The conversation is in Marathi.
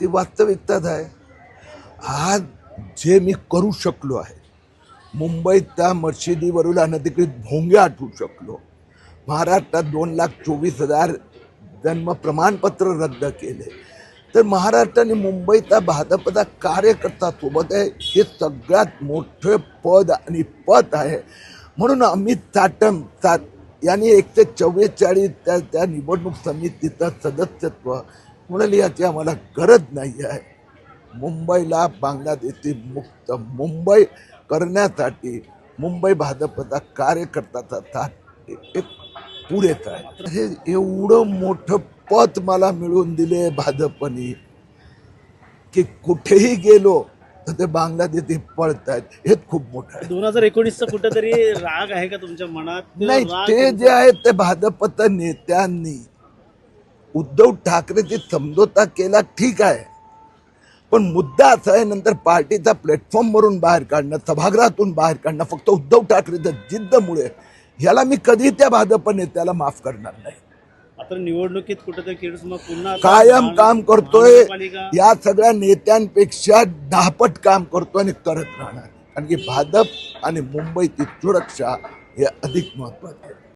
ती वास्तविकताच आहे. आज जे मी करू शकलो आहे, मुंबईत त्या मशिदीवरील अनधिकृत भोंगे आठवू शकलो, महाराष्ट्रात 2,24,000 जन्म प्रमाणपत्र रद्द केले, तर महाराष्ट्राने मुंबईचा भाजपचा कार्यकर्ता सोबत आहे, हे सगळ्यात मोठे पद आणि पद आहे. म्हणून अमित साटम यांनी 144 त्या निवडणूक समितीचं सदस्यत्व म्हणाले, याची आम्हाला गरज नाही आहे. मुंबईला बांगलादेशी मुक्त मुंबई करण्यासाठी मुंबई भाजपचा कार्यकर्त्याचा साथ एक पुरेसा आहे. हे एवढं मोठं पद मला मिळवून दिले भाजपने की कुठेही गेलो तर ते बांगलादेशी पळत आहेत. हे खूप मोठं आहे. 2019चा कुठेतरी राग आहे का तुमच्या मनात? नाही, ते जे आहे ते भाजपच्या नेत्यांनी उद्धव ठाकरेची समझोता केला, ठीक आहे, पण मुद्दा असा आहे, नंतर पार्टीचा प्लॅटफॉर्मवरून बाहेर काढणं, सभागृहातून बाहेर काढणं फक्त उद्धव ठाकरेच्या जिद्दमुळे, ह्याला मी कधी त्या भाजप नेत्याला माफ करणार नाही. आता निवडणुकीत कुठेतरी पुन्हा कायम काम करतोय, या सगळ्या नेत्यांपेक्षा 10 पट काम करतोय आणि करत राहणार. कारण की भाजप आणि मुंबईची सुरक्षा हे अधिक महत्वाचे आहे.